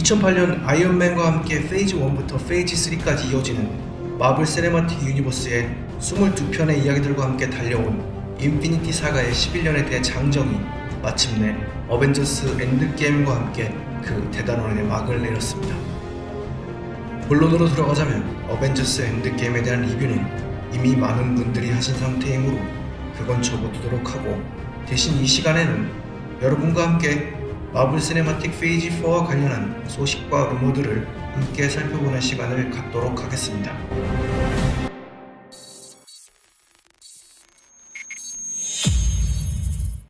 2008년 아이언맨과 함께 페이즈 1부터 페이즈 3까지 이어지는 마블 시네마틱 유니버스의 22편의 이야기들과 함께 달려온 인피니티 사가의 11년의 대장정이 마침내 어벤져스 엔드게임과 함께 그 대단원의 막을 내렸습니다. 본론으로 들어가자면 어벤져스 엔드게임에 대한 리뷰는 이미 많은 분들이 하신 상태이므로 그건 접어두도록 하고, 대신 이 시간에는 여러분과 함께 마블 시네마틱 페이지 4와 관련한 소식과 루머들을 함께 살펴보는 시간을 갖도록 하겠습니다.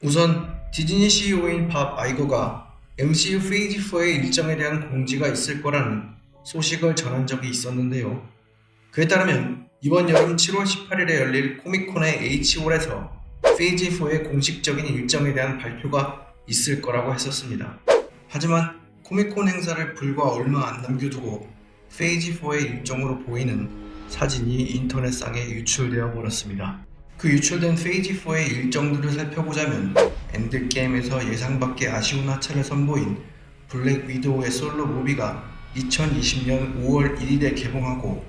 우선 디즈니 CEO인 밥 아이거가 MCU 페이지 4의 일정에 대한 공지가 있을 거라는 소식을 전한 적이 있었는데요. 그에 따르면 이번 여름 7월 18일에 열릴 코믹콘의 H홀에서 페이지 4의 공식적인 일정에 대한 발표가 있을 거라고 했었습니다. 하지만 코믹콘 행사를 불과 얼마 안 남겨두고 페이지 4의 일정으로 보이는 사진이 인터넷상에 유출되어 버렸습니다. 그 유출된 페이지 4의 일정들을 살펴보자면 엔드게임에서 예상밖의 아쉬운 하차를 선보인 블랙 위도우의 솔로 무비가 2020년 5월 1일에 개봉하고,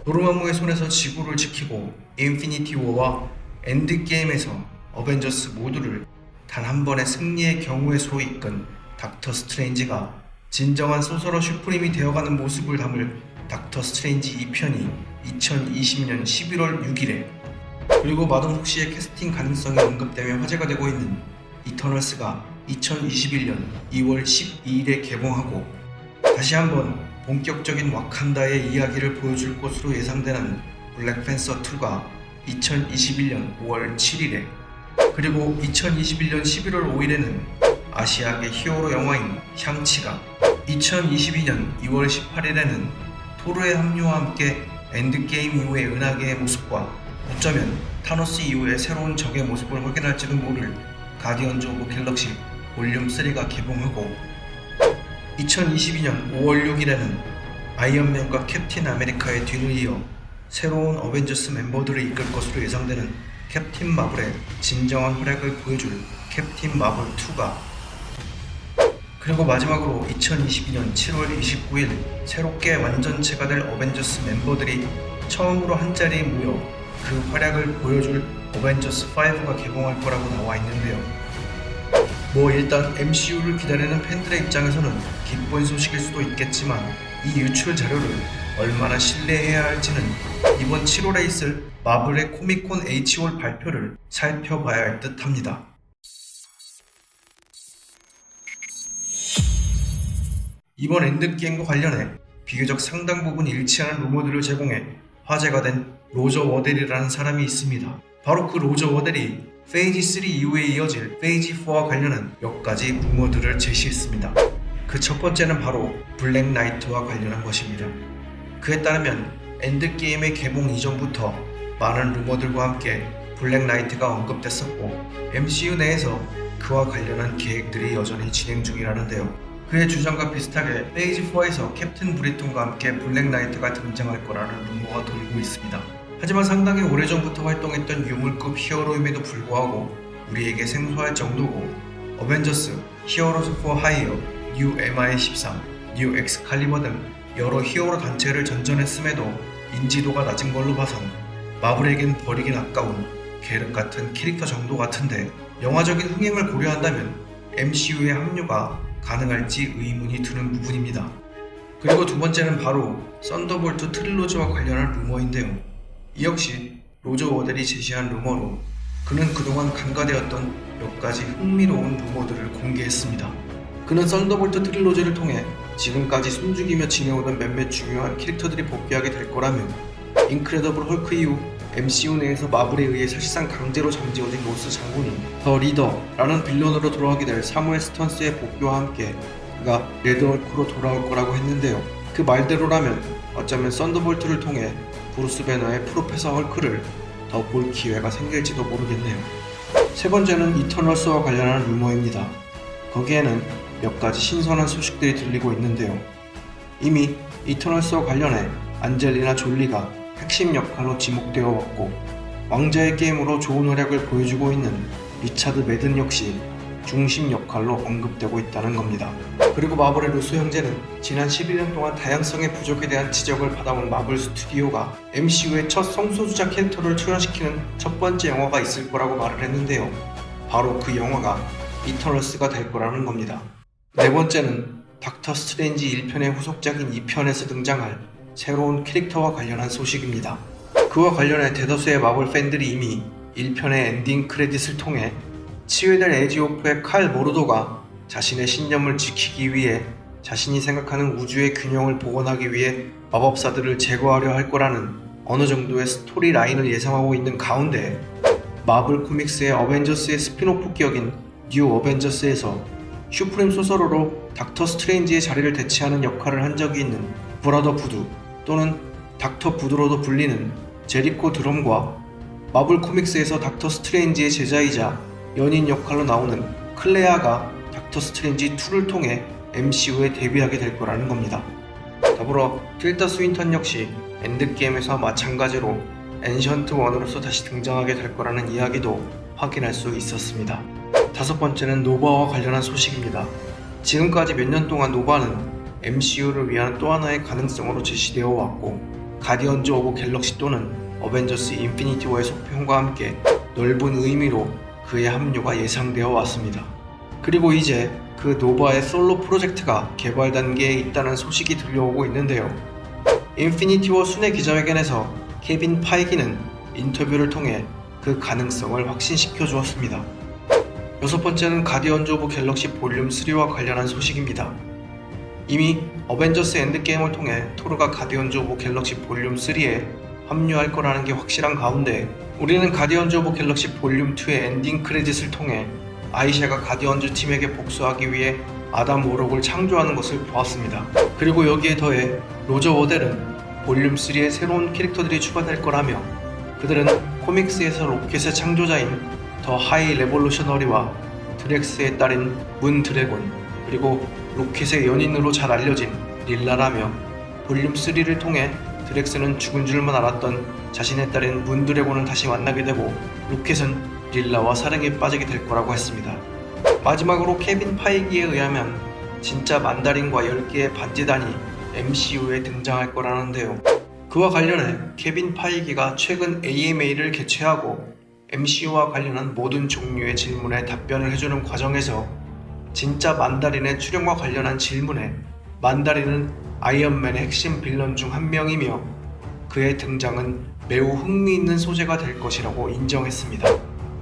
도르마무의 손에서 지구를 지키고 인피니티 워와 엔드게임에서 어벤져스 모두를 단 한 번의 승리의 경우에 소위 이끈 닥터 스트레인지가 진정한 소서러 슈프림이 되어가는 모습을 담을 닥터 스트레인지 2편이 2020년 11월 6일에, 그리고 마돈 폭시의 캐스팅 가능성이 언급되며 화제가 되고 있는 이터널스가 2021년 2월 12일에 개봉하고, 다시 한번 본격적인 와칸다의 이야기를 보여줄 것으로 예상되는 블랙팬서 2가 2021년 5월 7일에, 그리고 2021년 11월 5일에는 아시아계 히어로 영화인 샹치가, 2022년 2월 18일에는 토르의 합류와 함께 엔드게임 이후의 은하계의 모습과 어쩌면 타노스 이후의 새로운 적의 모습을 확인할지도 모를 가디언즈 오브 갤럭시 볼륨 3가 개봉하고, 2022년 5월 6일에는 아이언맨과 캡틴 아메리카의 뒤를 이어 새로운 어벤져스 멤버들을 이끌 것으로 예상되는 캡틴 마블의 진정한 활약을 보여줄 캡틴 마블 2가, 그리고 마지막으로 2022년 7월 29일 새롭게 완전체가 될 어벤져스 멤버들이 처음으로 한자리에 모여 그 활약을 보여줄 어벤져스 5가 개봉할 거라고 나와 있는데요. 일단 MCU를 기다리는 팬들의 입장에서는 기쁜 소식일 수도 있겠지만, 이 유출 자료를 얼마나 신뢰해야 할지는 이번 7월에 있을 마블의 코믹콘 H홀 발표를 살펴봐야 할 듯 합니다. 이번 엔드게임과 관련해 비교적 상당 부분 일치하는 루머들을 제공해 화제가 된 로저 워델이라는 사람이 있습니다. 바로 그 로저 워델이 페이지 3 이후에 이어질 페이지 4와 관련한 몇 가지 루머들을 제시했습니다. 그 첫 번째는 바로 블랙 나이트와 관련한 것입니다. 그에 따르면 엔드게임의 개봉 이전부터 많은 루머들과 함께 블랙 나이트가 언급됐었고, MCU 내에서 그와 관련한 계획들이 여전히 진행 중이라는데요. 그의 주장과 비슷하게 페이지 4에서 캡틴 브리톤과 함께 블랙 나이트가 등장할 거라는 루머가 돌고 있습니다. 하지만 상당히 오래전부터 활동했던 유물급 히어로임에도 불구하고 우리에게 생소할 정도고, 어벤져스, 히어로즈 포 하이어, 뉴 MI13, 뉴 엑스칼리버 등 여러 히어로 단체를 전전했음에도 인지도가 낮은 걸로 봐선 마블에겐 버리긴 아까운 계륵 같은 캐릭터 정도 같은데, 영화적인 흥행을 고려한다면 MCU의 합류가 가능할지 의문이 드는 부분입니다. 그리고 두 번째는 바로 썬더볼트 트릴로지와 관련한 루머인데요. 이 역시 로저 워델이 제시한 루머로, 그는 그동안 간과되었던 몇 가지 흥미로운 루머들을 공개했습니다. 그는 썬더볼트 트릴로지를 통해 지금까지 숨죽이며 지내오던 몇몇 중요한 캐릭터들이 복귀하게 될 거라면, 인크레더블 헐크 이후 MCU 내에서 마블에 의해 사실상 강제로 잠재워진 로스 장군이 더 리더라는 빌런으로 돌아오게 될 사무엘 스턴스의 복귀와 함께 그가 레드 헐크로 돌아올 거라고 했는데요. 그 말대로라면 어쩌면 썬더볼트를 통해 브루스 배너의 프로페서 헐크를 더 볼 기회가 생길지도 모르겠네요. 세 번째는 이터널스와 관련한 루머입니다. 거기에는 몇 가지 신선한 소식들이 들리고 있는데요. 이미 이터널스와 관련해 안젤리나 졸리가 핵심 역할로 지목되어 왔고, 왕자의 게임으로 좋은 활약을 보여주고 있는 리차드 매든 역시 중심 역할로 언급되고 있다는 겁니다. 그리고 마블의 루소 형제는 지난 11년 동안 다양성의 부족에 대한 지적을 받아온 마블 스튜디오가 MCU의 첫 성소수자 캐릭터를 출연시키는 첫 번째 영화가 있을 거라고 말을 했는데요. 바로 그 영화가 이터널스가 될 거라는 겁니다. 네 번째는 닥터 스트레인지 1편의 후속작인 2편에서 등장할 새로운 캐릭터와 관련한 소식입니다. 그와 관련해 대다수의 마블 팬들이 이미 1편의 엔딩 크레딧을 통해 치유될 에지오프의 칼 모르도가 자신의 신념을 지키기 위해 자신이 생각하는 우주의 균형을 복원하기 위해 마법사들을 제거하려 할 거라는 어느 정도의 스토리 라인을 예상하고 있는 가운데 마블 코믹스의 어벤져스의 스피노프 기억인 뉴 어벤져스에서 슈프림 소설어로 닥터 스트레인지의 자리를 대체하는 역할을 한 적이 있는 브라더 부두 또는 닥터 부두로도 불리는 제리코 드럼과 마블 코믹스에서 닥터 스트레인지의 제자이자 연인 역할로 나오는 클레아가 닥터 스트레인지 2를 통해 MCU에 데뷔하게 될 거라는 겁니다. 더불어 틸다 스윈턴 역시 엔드게임에서 마찬가지로 엔션트 1으로서 다시 등장하게 될 거라는 이야기도 확인할 수 있었습니다. 다섯 번째는 노바와 관련한 소식입니다. 지금까지 몇 년 동안 노바는 MCU를 위한 또 하나의 가능성으로 제시되어 왔고 가디언즈 오브 갤럭시 또는 어벤져스 인피니티 워의 속편과 함께 넓은 의미로 그의 합류가 예상되어 왔습니다. 그리고 이제 그 노바의 솔로 프로젝트가 개발 단계에 있다는 소식이 들려오고 있는데요. 인피니티 워 순회 기자회견에서 케빈 파이기는 인터뷰를 통해 그 가능성을 확신시켜 주었습니다. 여섯 번째는 가디언즈 오브 갤럭시 볼륨 3와 관련한 소식입니다. 이미 어벤져스 엔드게임을 통해 토르가 가디언즈 오브 갤럭시 볼륨 3에 합류할 거라는 게 확실한 가운데 우리는 가디언즈 오브 갤럭시 볼륨 2의 엔딩 크레딧을 통해 아이샤가 가디언즈 팀에게 복수하기 위해 아담 워록을 창조하는 것을 보았습니다. 그리고 여기에 더해 로저 워델은 볼륨 3의 새로운 캐릭터들이 추가될 거라며 그들은 코믹스에서 로켓의 창조자인 더 하이 레볼루셔너리와 드렉스의 딸인 문 드래곤 그리고 로켓의 연인으로 잘 알려진 릴라라며 볼륨 3를 통해 드렉스는 죽은 줄만 알았던 자신의 딸인 문 드래곤을 다시 만나게 되고 로켓은 릴라와 사랑에 빠지게 될 거라고 했습니다. 마지막으로 케빈 파이기에 의하면 진짜 만다린과 10개의 반지단이 MCU에 등장할 거라는데요. 그와 관련해 케빈 파이기가 최근 AMA를 개최하고 MCU와 관련한 모든 종류의 질문에 답변을 해주는 과정에서 진짜 만다린의 출연과 관련한 질문에 만다린은 아이언맨의 핵심 빌런 중 한 명이며 그의 등장은 매우 흥미있는 소재가 될 것이라고 인정했습니다.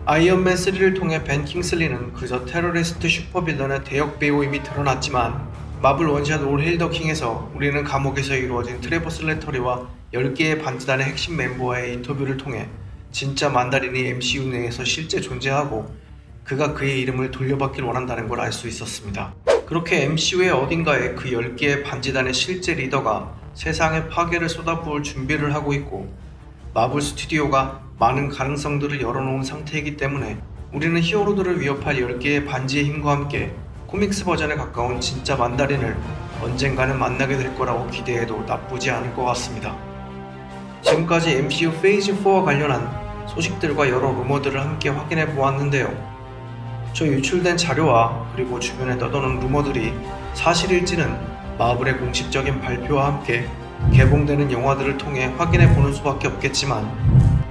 아이언맨 3를 통해 벤 킹슬리는 그저 테러리스트 슈퍼빌런의 대역 배우임이 드러났지만 마블 원샷 올 헤일 더 킹에서 우리는 감옥에서 이루어진 트레버 슬래터리와 10개의 반지단의 핵심 멤버와의 인터뷰를 통해 진짜 만다린이 MCU 내에서 실제 존재하고 그가 그의 이름을 돌려받길 원한다는 걸 알 수 있었습니다. 그렇게 MCU의 어딘가에 그 10개의 반지단의 실제 리더가 세상에 파괴를 쏟아부을 준비를 하고 있고 마블 스튜디오가 많은 가능성들을 열어놓은 상태이기 때문에 우리는 히어로들을 위협할 10개의 반지의 힘과 함께 코믹스 버전에 가까운 진짜 만다린을 언젠가는 만나게 될 거라고 기대해도 나쁘지 않을 것 같습니다. 지금까지 MCU 페이즈 4와 관련한 소식들과 여러 루머들을 함께 확인해 보았는데요. 저 유출된 자료와 그리고 주변에 떠도는 루머들이 사실일지는 마블의 공식적인 발표와 함께 개봉되는 영화들을 통해 확인해 보는 수밖에 없겠지만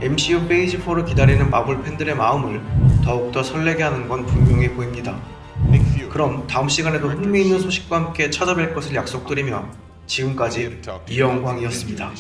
MCU 페이즈 4를 기다리는 마블 팬들의 마음을 더욱더 설레게 하는 건 분명해 보입니다. 그럼 다음 시간에도 흥미있는 소식과 함께 찾아뵐 것을 약속드리며 지금까지 이영광이었습니다.